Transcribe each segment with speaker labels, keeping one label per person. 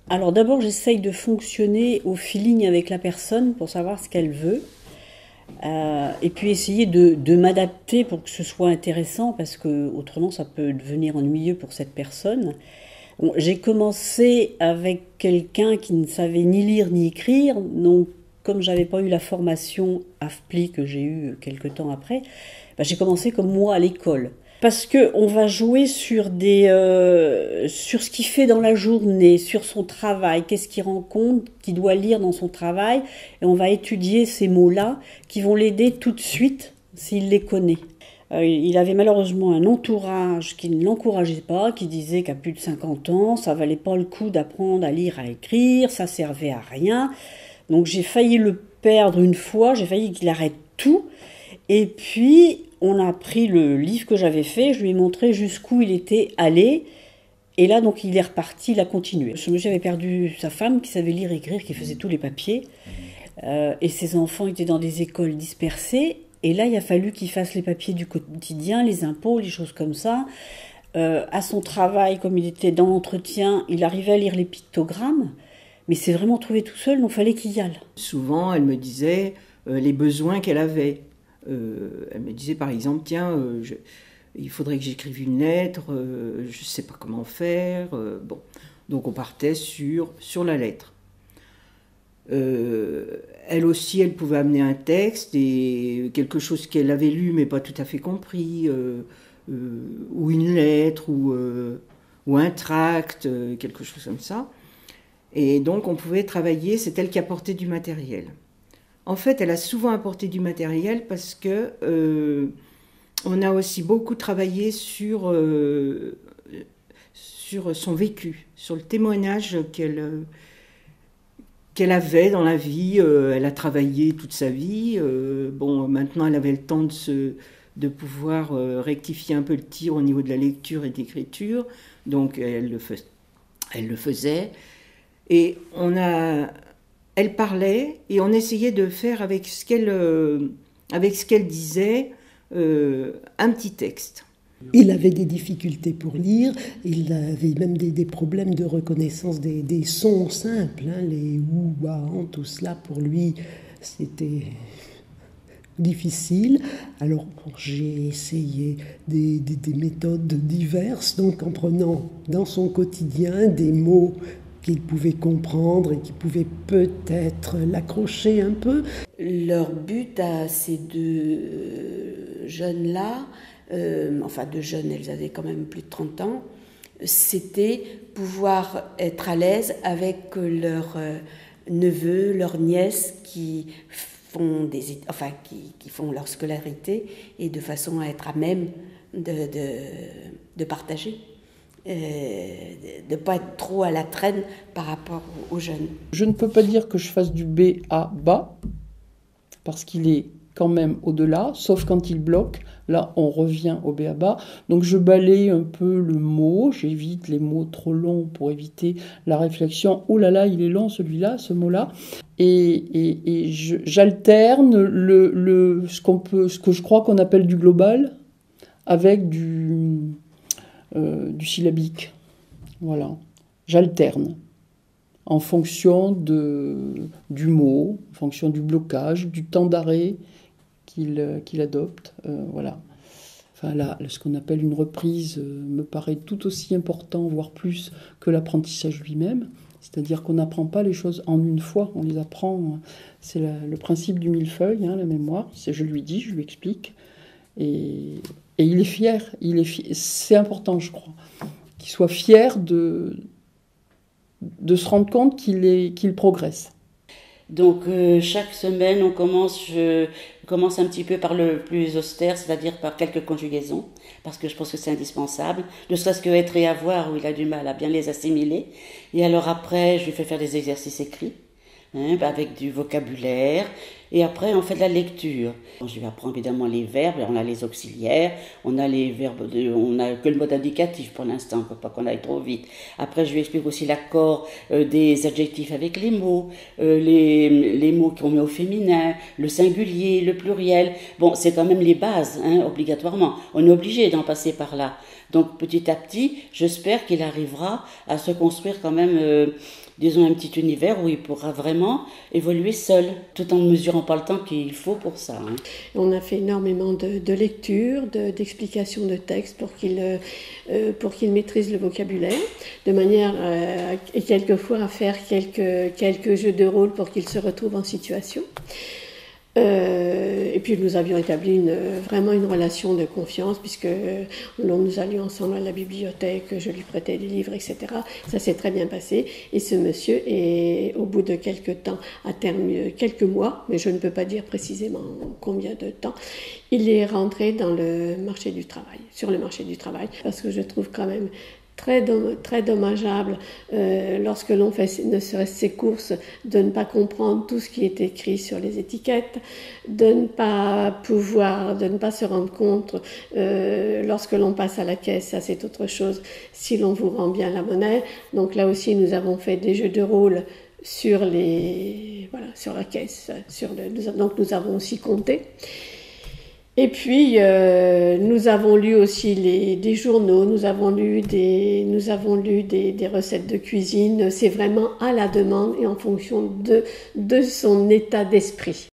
Speaker 1: Alors d'abord, j'essaye de fonctionner au feeling avec la personne pour savoir ce qu'elle veut. Et puis essayer de m'adapter pour que ce soit intéressant parce que autrement ça peut devenir ennuyeux pour cette personne. Bon, j'ai commencé avec quelqu'un qui ne savait ni lire ni écrire, donc comme j'avais pas eu la formation AFPLI que j'ai eue quelque temps après, bah, j'ai commencé comme moi à l'école. Parce que on va jouer sur ce qu'il fait dans la journée, sur son travail, qu'est-ce qu'il rencontre, qu'il doit lire dans son travail, et on va étudier ces mots-là qui vont l'aider tout de suite s'il les connaît. Il avait malheureusement un entourage qui ne l'encourageait pas, qui disait qu'à plus de 50 ans, ça valait pas le coup d'apprendre à lire, à écrire, ça servait à rien. Donc j'ai failli le perdre une fois, j'ai failli qu'il arrête tout. Et puis, on a pris le livre que j'avais fait, je lui ai montré jusqu'où il était allé. Et là, donc, il est reparti, il a continué. Ce monsieur avait perdu sa femme qui savait lire et écrire, qui faisait tous les papiers. Et ses enfants étaient dans des écoles dispersées. Et là, il a fallu qu'il fasse les papiers du quotidien, les impôts, les choses comme ça. À son travail, comme il était dans l'entretien, il arrivait à lire les pictogrammes. Mais c'est vraiment trouvé tout seul, donc il fallait qu'il y aille.
Speaker 2: Souvent, elle me disait les besoins qu'elle avait. Elle me disait par exemple, tiens, il faudrait que j'écrive une lettre, je ne sais pas comment faire. Bon. Donc on partait sur la lettre. Elle aussi, elle pouvait amener un texte et quelque chose qu'elle avait lu mais pas tout à fait compris, ou une lettre, ou un tract, quelque chose comme ça. Et donc on pouvait travailler, c'est elle qui apportait du matériel. En fait, elle a souvent apporté du matériel parce que on a aussi beaucoup travaillé sur son vécu, sur le témoignage qu'elle avait dans la vie. Elle a travaillé toute sa vie. Bon, maintenant, elle avait le temps de pouvoir rectifier un peu le tir au niveau de la lecture et de l'écriture. Donc, elle le faisait. Et elle parlait et on essayait de faire avec ce qu'elle disait un petit texte.
Speaker 3: Il avait des difficultés pour lire, il avait même des problèmes de reconnaissance des sons simples, hein, les ou, wa, tout cela pour lui c'était difficile. Alors j'ai essayé des méthodes diverses, donc en prenant dans son quotidien des mots qu'il pouvait comprendre et qui pouvaient peut-être l'accrocher un peu.
Speaker 4: Leur but à ces deux jeunes-là, enfin deux jeunes, elles avaient quand même plus de 30 ans, c'était pouvoir être à l'aise avec leurs neveux, leurs nièces qui font qui font leur scolarité et de façon à être à même de partager. De ne pas être trop à la traîne par rapport aux jeunes.
Speaker 5: Je ne peux pas dire que je fasse du B à bas, parce qu'il est quand même au-delà, sauf quand il bloque. Là, on revient au B à bas. Donc, je balaye un peu le mot, j'évite les mots trop longs pour éviter la réflexion. Oh là là, il est long celui-là, ce mot-là. Et j'alterne ce que je crois qu'on appelle du global avec du syllabique. Voilà. J'alterne en fonction du mot, en fonction du blocage, du temps d'arrêt qu'il adopte. Voilà. Enfin, là, ce qu'on appelle une reprise me paraît tout aussi important, voire plus, que l'apprentissage lui-même. C'est-à-dire qu'on n'apprend pas les choses en une fois, on les apprend. C'est le principe du millefeuille, hein, la mémoire. Je lui dis, je lui explique. Et il est fier. C'est important, je crois, qu'il soit fier de se rendre compte qu'il progresse.
Speaker 6: Donc chaque semaine, je commence un petit peu par le plus austère, c'est-à-dire par quelques conjugaisons, parce que je pense que c'est indispensable, ne serait-ce que être et avoir, où il a du mal à bien les assimiler. Et alors après, je lui fais faire des exercices écrits, avec du vocabulaire, et après on fait de la lecture. Je lui apprends évidemment les verbes, on a les auxiliaires, on a les verbes, on n'a que le mode indicatif pour l'instant, il ne faut pas qu'on aille trop vite. Après je lui explique aussi l'accord des adjectifs avec les mots, les mots qu'on met au féminin, le singulier, le pluriel. Bon, c'est quand même les bases, obligatoirement. On est obligé d'en passer par là. Donc petit à petit, j'espère qu'il arrivera à se construire quand même disons, un petit univers où il pourra vraiment évoluer seul, tout en ne mesurant pas le temps qu'il faut pour ça. Hein.
Speaker 7: On a fait énormément de lectures, d'explications de textes pour qu'il maîtrise le vocabulaire, de manière et quelquefois à faire quelques jeux de rôle pour qu'il se retrouve en situation. Et puis nous avions établi vraiment une relation de confiance puisque nous allions ensemble à la bibliothèque, je lui prêtais des livres, etc. Ça s'est très bien passé et ce monsieur est au bout de quelques temps, à terme quelques mois, mais je ne peux pas dire précisément combien de temps, il est rentré dans le marché du travail, sur le marché du travail, parce que je trouve quand même très dommageable lorsque l'on fait ne serait-ce ses courses de ne pas comprendre tout ce qui est écrit sur les étiquettes, de ne pas se rendre compte lorsque l'on passe à la caisse, ça c'est autre chose, si l'on vous rend bien la monnaie. Donc là aussi nous avons fait des jeux de rôle sur la caisse, donc nous avons aussi compté. Et puis, nous avons lu aussi des journaux, nous avons lu des recettes de cuisine. C'est vraiment à la demande et en fonction de son état d'esprit.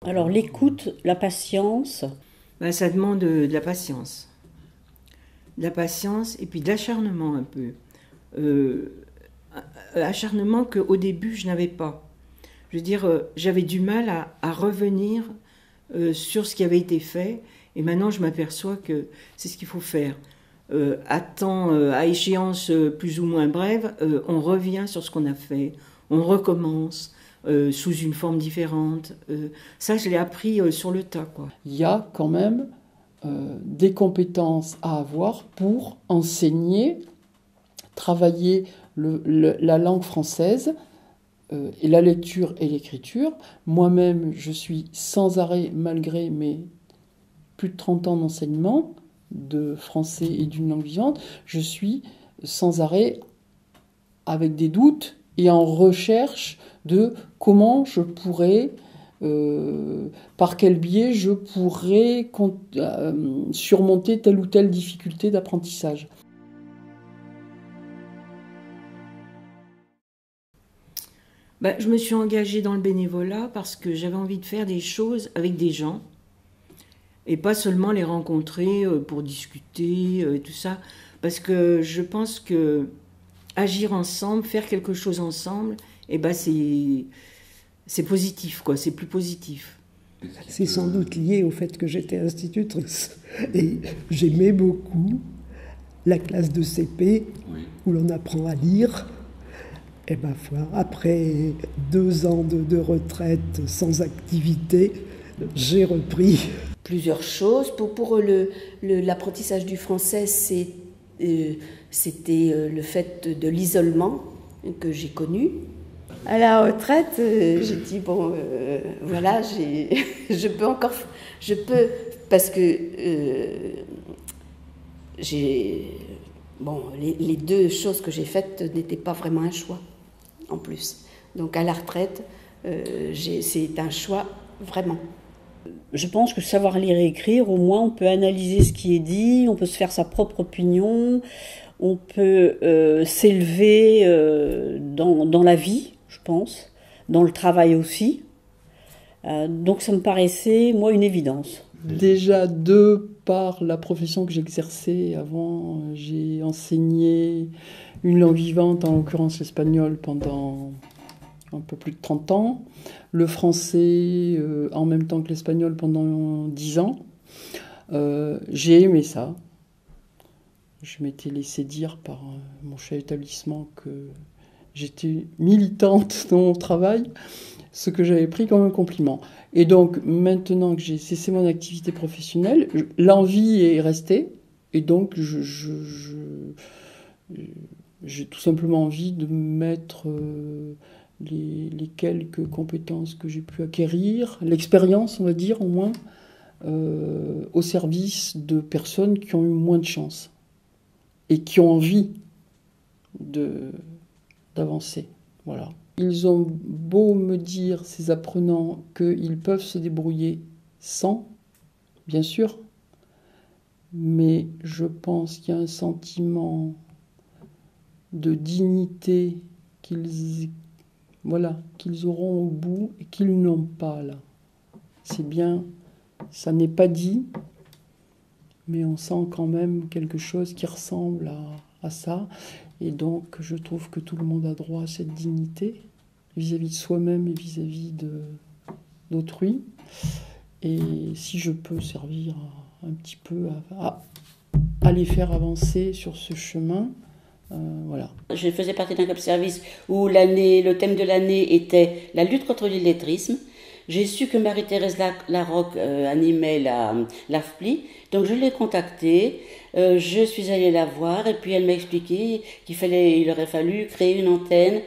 Speaker 1: Alors, l'écoute, la patience.
Speaker 2: Ben, ça demande de la patience. De la patience et puis de l'acharnement un peu. Acharnement qu'au début, je n'avais pas. Je veux dire, j'avais du mal à revenir sur ce qui avait été fait. Et maintenant, je m'aperçois que c'est ce qu'il faut faire. À échéance plus ou moins brève, on revient sur ce qu'on a fait. On recommence sous une forme différente. Ça, je l'ai appris sur le tas, quoi.
Speaker 5: Il y a quand même des compétences à avoir pour enseigner, travailler la langue française, et la lecture et l'écriture. Moi-même, je suis sans arrêt, malgré mes plus de 30 ans d'enseignement de français et d'une langue vivante, je suis sans arrêt avec des doutes et en recherche de comment je pourrais, par quel biais je pourrais surmonter telle ou telle difficulté d'apprentissage.
Speaker 2: Ben, je me suis engagée dans le bénévolat parce que j'avais envie de faire des choses avec des gens et pas seulement les rencontrer pour discuter et tout ça. Parce que je pense que agir ensemble, faire quelque chose ensemble, eh ben c'est positif, quoi. C'est plus positif.
Speaker 3: C'est sans doute lié au fait que j'étais institutrice et j'aimais beaucoup la classe de CP où l'on apprend à lire. Et ma foi, après 2 ans de retraite sans activité, j'ai repris.
Speaker 4: Plusieurs choses. Pour l'apprentissage du français, c'était le fait de l'isolement que j'ai connu. À la retraite, j'ai dit, bon, voilà, je peux, parce que les 2 choses que j'ai faites n'étaient pas vraiment un choix. En plus. Donc à la retraite, c'est un choix vraiment.
Speaker 1: Je pense que savoir lire et écrire, au moins on peut analyser ce qui est dit, on peut se faire sa propre opinion, on peut s'élever dans la vie, je pense, dans le travail aussi. Donc ça me paraissait, moi, une évidence.
Speaker 5: Déjà, de par la profession que j'exerçais avant, j'ai enseigné une langue vivante, en l'occurrence l'espagnol, pendant un peu plus de 30 ans. Le français, en même temps que l'espagnol, pendant 10 ans. J'ai aimé ça. Je m'étais laissé dire par mon chef d'établissement que j'étais militante dans mon travail, ce que j'avais pris comme un compliment. Et donc, maintenant que j'ai cessé mon activité professionnelle, l'envie est restée. Et donc, j'ai tout simplement envie de mettre les quelques compétences que j'ai pu acquérir, l'expérience, on va dire, au moins, au service de personnes qui ont eu moins de chance et qui ont envie d'avancer. Voilà. Ils ont beau me dire, ces apprenants, qu'ils peuvent se débrouiller sans, bien sûr, mais je pense qu'il y a un sentiment de dignité qu'ils auront au bout et qu'ils n'ont pas là. C'est bien, ça n'est pas dit, mais on sent quand même quelque chose qui ressemble à ça. Et donc, je trouve que tout le monde a droit à cette dignité, vis-à-vis de soi-même et vis-à-vis d'autrui. Et si je peux servir un petit peu à les faire avancer sur ce chemin, voilà.
Speaker 6: Je faisais partie d'un club service où le thème de l'année était la lutte contre l'illettrisme. J'ai su que Marie-Thérèse Larocque animait l'AFPLI, donc je l'ai contactée. Je suis allée la voir et puis elle m'a expliqué il aurait fallu créer une antenne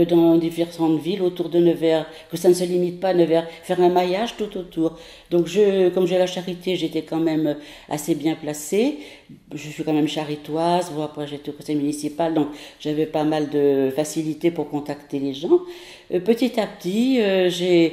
Speaker 6: dans différentes villes autour de Nevers, que ça ne se limite pas à Nevers, faire un maillage tout autour. Donc comme j'ai la charité, j'étais quand même assez bien placée. Je suis quand même charitoise, bon, après j'étais au conseil municipal, donc j'avais pas mal de facilité pour contacter les gens. Petit à petit, je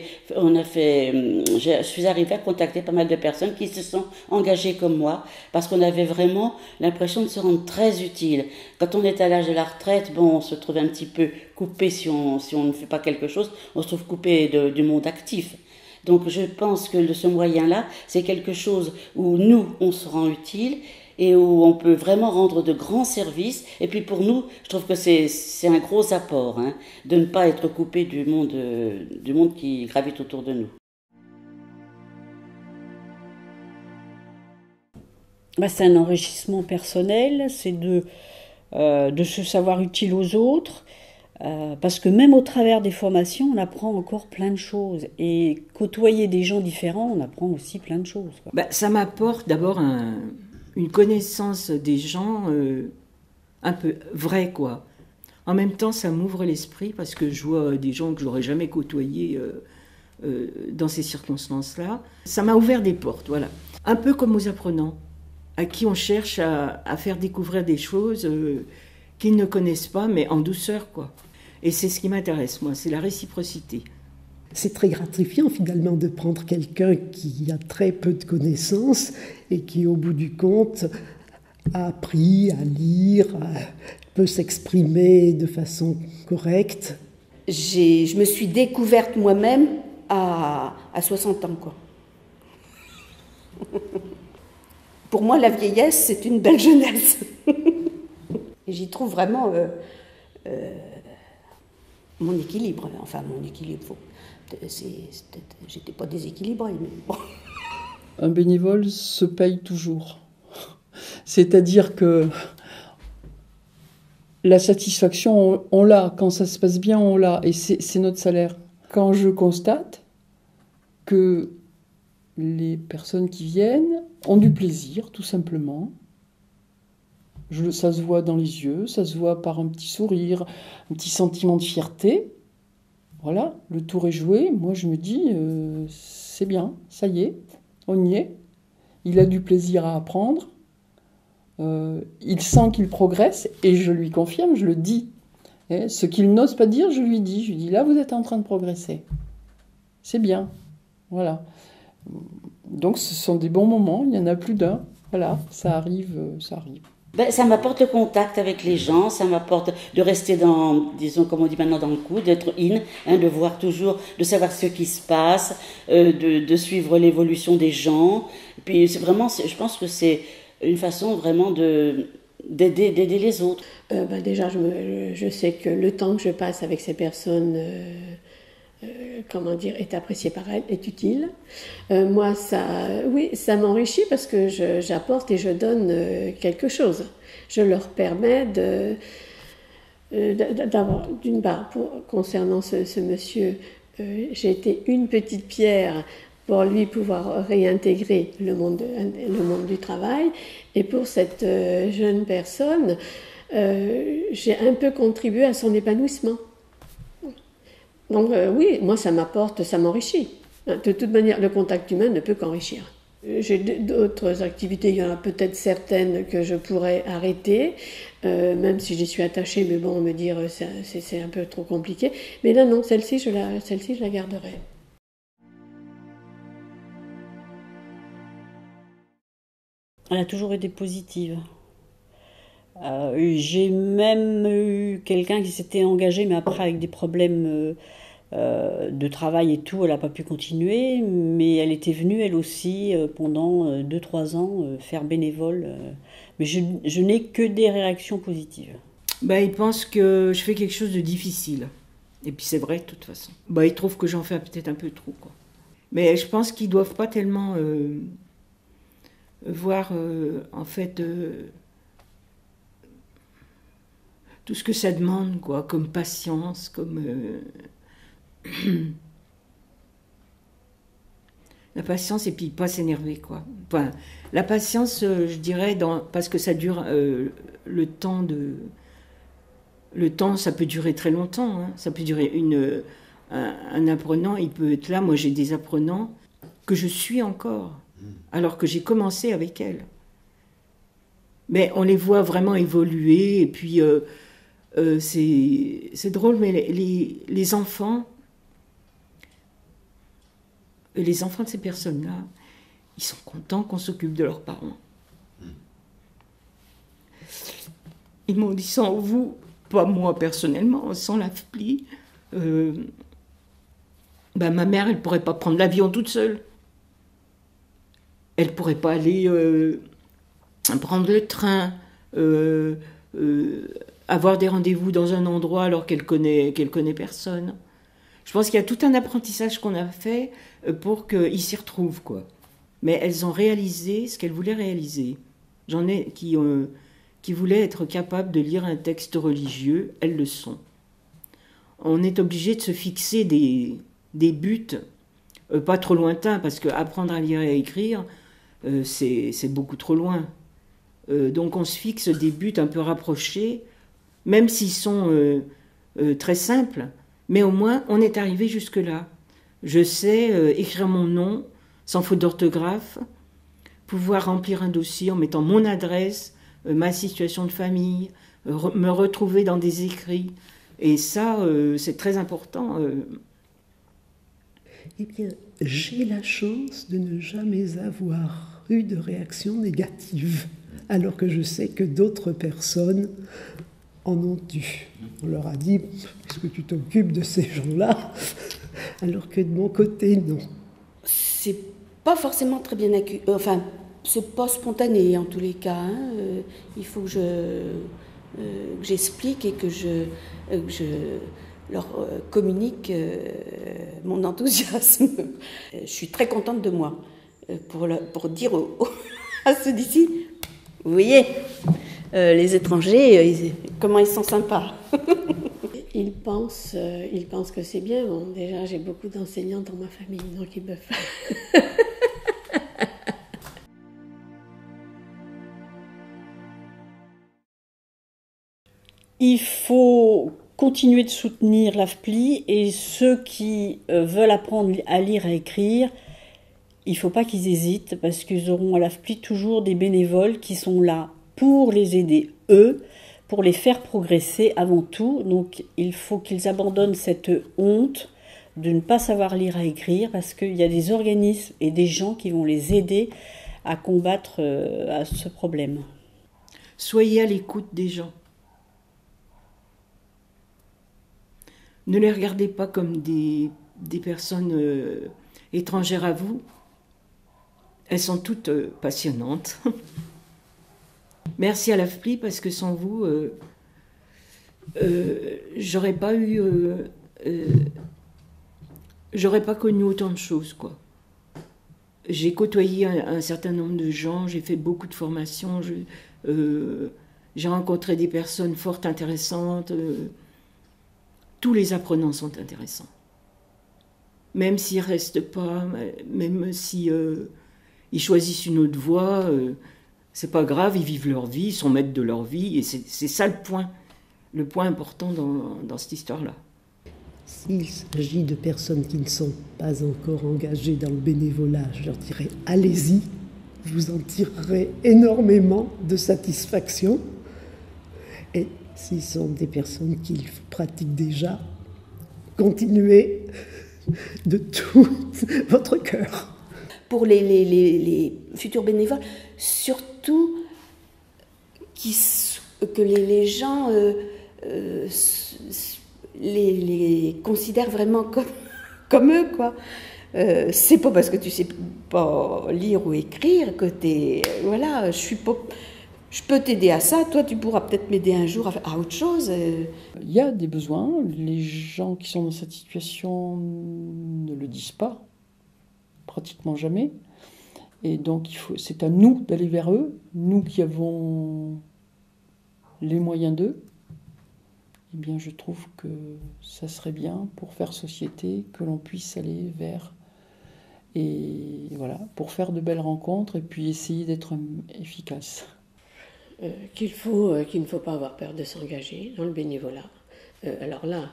Speaker 6: suis arrivée à contacter pas mal de personnes qui se sont engagées comme moi, parce qu'on avait vraiment l'impression de se rendre très utile. Quand on est à l'âge de la retraite, on se trouve un petit peu coupé si on ne fait pas quelque chose, on se trouve coupé du monde actif. Donc je pense que ce moyen-là, c'est quelque chose où nous, on se rend utile et où on peut vraiment rendre de grands services. Et puis pour nous, je trouve que c'est un gros apport, de ne pas être coupé du monde qui gravite autour de nous.
Speaker 1: C'est un enrichissement personnel, c'est de se savoir utile aux autres, parce que même au travers des formations, on apprend encore plein de choses. Et côtoyer des gens différents, on apprend aussi plein de choses, quoi.
Speaker 2: Ça m'apporte d'abord une connaissance des gens un peu vraie, quoi. En même temps, ça m'ouvre l'esprit parce que je vois des gens que j'aurais jamais côtoyés dans ces circonstances-là. Ça m'a ouvert des portes, voilà. Un peu comme aux apprenants, à qui on cherche à faire découvrir des choses qu'ils ne connaissent pas, mais en douceur, quoi. Et c'est ce qui m'intéresse, moi, c'est la réciprocité.
Speaker 3: C'est très gratifiant, finalement, de prendre quelqu'un qui a très peu de connaissances et qui, au bout du compte, a appris à lire, peut s'exprimer de façon correcte.
Speaker 4: Je me suis découverte moi-même à 60 ans, quoi. Pour moi, la vieillesse, c'est une belle jeunesse. Et j'y trouve vraiment mon équilibre. Enfin, mon équilibre, j'étais pas déséquilibrée, mais bon.
Speaker 5: Un bénévole se paye toujours. C'est-à-dire que la satisfaction, on l'a. Quand ça se passe bien, on l'a. Et c'est notre salaire. Quand je constate que les personnes qui viennent ont du plaisir, tout simplement. Ça se voit dans les yeux, ça se voit par un petit sourire, un petit sentiment de fierté. Voilà, le tour est joué. Moi, je me dis, c'est bien, ça y est, on y est. Il a du plaisir à apprendre. Il sent qu'il progresse et je lui confirme, je le dis. Et ce qu'il n'ose pas dire, je lui dis, là, vous êtes en train de progresser. C'est bien, voilà. Donc, ce sont des bons moments, il y en a plus d'un. Voilà, ça arrive, ça arrive.
Speaker 6: Ça m'apporte le contact avec les gens, ça m'apporte de rester disons comme on dit maintenant, dans le coup, d'être de voir toujours, de savoir ce qui se passe, de suivre l'évolution des gens. Et puis c'est vraiment, je pense que c'est une façon vraiment d'aider les autres.
Speaker 7: Déjà, je sais que le temps que je passe avec ces personnes est apprécié par elle, est utile. Moi, ça m'enrichit parce que j'apporte et je donne quelque chose. Je leur permets d'avoir, d'une part, concernant ce monsieur, j'ai été une petite pierre pour lui pouvoir réintégrer le monde du travail. Et pour cette jeune personne, j'ai un peu contribué à son épanouissement. Donc oui, moi ça m'apporte, ça m'enrichit. De toute manière, le contact humain ne peut qu'enrichir. J'ai d'autres activités, il y en a peut-être certaines que je pourrais arrêter, même si j'y suis attachée, mais bon, me dire c'est un peu trop compliqué. Mais là non, celle-ci je la garderai.
Speaker 1: Elle a toujours été positive. J'ai même eu quelqu'un qui s'était engagé, mais après avec des problèmes de travail et tout, elle n'a pas pu continuer, mais elle était venue elle aussi pendant 2-3 ans faire bénévole. Mais je n'ai que des réactions positives.
Speaker 2: Il pense que je fais quelque chose de difficile. Et puis c'est vrai de toute façon. Il trouve que j'en fais peut-être un peu trop, quoi. Mais je pense qu'ils ne doivent pas tellement voir en fait tout ce que ça demande, quoi, comme patience, comme la patience, et puis pas s'énerver, quoi. Enfin, la patience, je dirais, parce que ça dure le temps, ça peut durer très longtemps, hein. Ça peut durer un apprenant, il peut être là. Moi, j'ai des apprenants que je suis encore, alors que j'ai commencé avec elle. Mais on les voit vraiment évoluer, et puis c'est drôle, mais les enfants de ces personnes-là, ils sont contents qu'on s'occupe de leurs parents. Ils m'ont dit, sans vous, pas moi personnellement, sans la FPLI, ma mère, elle ne pourrait pas prendre l'avion toute seule. Elle ne pourrait pas aller prendre le train, avoir des rendez-vous dans un endroit alors qu'elle connaît personne. Je pense qu'il y a tout un apprentissage qu'on a fait pour qu'ils s'y retrouvent, quoi. Mais elles ont réalisé ce qu'elles voulaient réaliser. J'en ai qui voulaient être capables de lire un texte religieux, elles le sont. On est obligé de se fixer des buts pas trop lointains, parce qu'apprendre à lire et à écrire, c'est beaucoup trop loin. Donc on se fixe des buts un peu rapprochés, même s'ils sont très simples, mais au moins on est arrivé jusque-là. Je sais écrire mon nom sans faute d'orthographe, pouvoir remplir un dossier en mettant mon adresse, ma situation de famille, me retrouver dans des écrits. Et ça, c'est très important.
Speaker 3: Eh bien, j'ai la chance de ne jamais avoir eu de réaction négative, alors que je sais que d'autres personnes en ont eu. On leur a dit, est-ce que tu t'occupes de ces gens-là? Alors que de mon côté, non.
Speaker 4: C'est pas forcément très bien accueilli. Enfin, c'est pas spontané en tous les cas. Hein. Il faut que j'explique et que je leur communique mon enthousiasme. Je suis très contente de moi pour dire à ceux d'ici, vous voyez, les étrangers, comment ils sont sympas.
Speaker 7: Ils pensent que c'est bien. Bon, déjà, j'ai beaucoup d'enseignants dans ma famille, donc ils peuvent.
Speaker 1: Il faut continuer de soutenir l'AFPLI, et ceux qui veulent apprendre à lire et à écrire, il ne faut pas qu'ils hésitent, parce qu'ils auront à l'AFPLI toujours des bénévoles qui sont là pour les aider, eux, pour les faire progresser avant tout. Donc il faut qu'ils abandonnent cette honte de ne pas savoir lire et écrire, parce qu'il y a des organismes et des gens qui vont les aider à combattre à ce problème.
Speaker 2: Soyez à l'écoute des gens. Ne les regardez pas comme des personnes étrangères à vous. Elles sont toutes passionnantes. Merci à l'AFPLI, parce que sans vous, j'aurais pas connu autant de choses, quoi. J'ai côtoyé un certain nombre de gens, j'ai fait beaucoup de formations, j'ai rencontré des personnes fort intéressantes. Tous les apprenants sont intéressants. Même s'ils ne restent pas, même si ils choisissent une autre voie, c'est pas grave, ils vivent leur vie, ils sont maîtres de leur vie, et c'est ça le point important dans cette histoire-là.
Speaker 3: S'il s'agit de personnes qui ne sont pas encore engagées dans le bénévolat, je leur dirais allez-y, vous en tirerez énormément de satisfaction. Et s'ils sont des personnes qui le pratiquent déjà, continuez de tout votre cœur.
Speaker 4: Pour les futurs bénévoles, surtout que les gens les considèrent vraiment comme eux, quoi. C'est pas parce que tu sais pas lire ou écrire que t'es... voilà, je peux t'aider à ça, toi tu pourras peut-être m'aider un jour à autre chose.
Speaker 5: Il y a des besoins, les gens qui sont dans cette situation ne le disent pas, pratiquement jamais. Et donc c'est à nous d'aller vers eux, nous qui avons les moyens d'eux. Eh bien, je trouve que ça serait bien pour faire société que l'on puisse aller vers, et voilà, pour faire de belles rencontres et puis essayer d'être efficace.
Speaker 7: Qu'il ne faut pas avoir peur de s'engager dans le bénévolat. Alors là,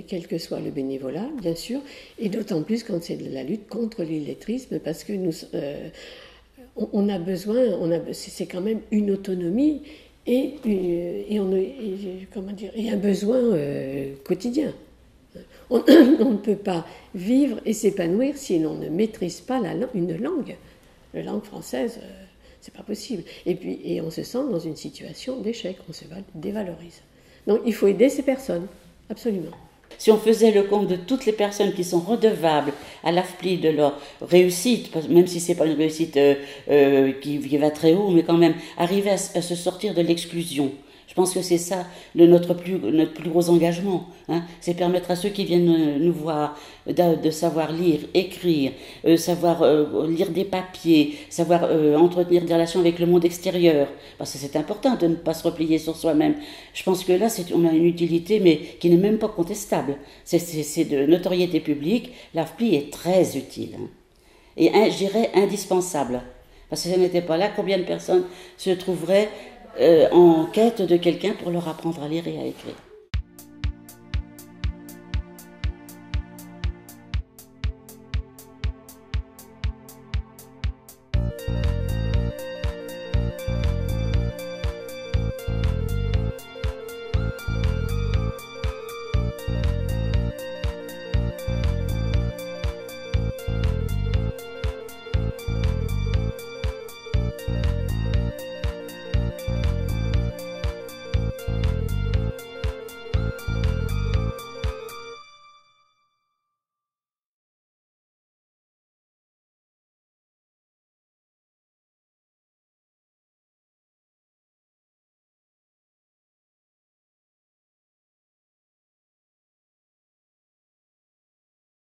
Speaker 7: quel que soit le bénévolat, bien sûr, et d'autant plus quand c'est de la lutte contre l'illettrisme, parce que on a besoin, c'est quand même une autonomie et un besoin quotidien. On ne peut pas vivre et s'épanouir si l'on ne maîtrise pas une langue. La langue française, c'est pas possible. Et on se sent dans une situation d'échec, on se dévalorise. Donc il faut aider ces personnes, absolument.
Speaker 6: Si on faisait le compte de toutes les personnes qui sont redevables à l'AFPLI de leur réussite, même si c'est pas une réussite qui va très haut, mais quand même arriver à se sortir de l'exclusion. Je pense que c'est ça notre plus gros engagement. Hein. C'est permettre à ceux qui viennent nous voir de savoir lire, écrire, savoir lire des papiers, savoir entretenir des relations avec le monde extérieur. Parce que c'est important de ne pas se replier sur soi-même. Je pense que là, on a une utilité, mais qui n'est même pas contestable. C'est de notoriété publique. L'AFPLI est très utile. Hein. Et je dirais indispensable. Parce que si ça n'était pas là, combien de personnes se trouveraient en quête de quelqu'un pour leur apprendre à lire et à écrire.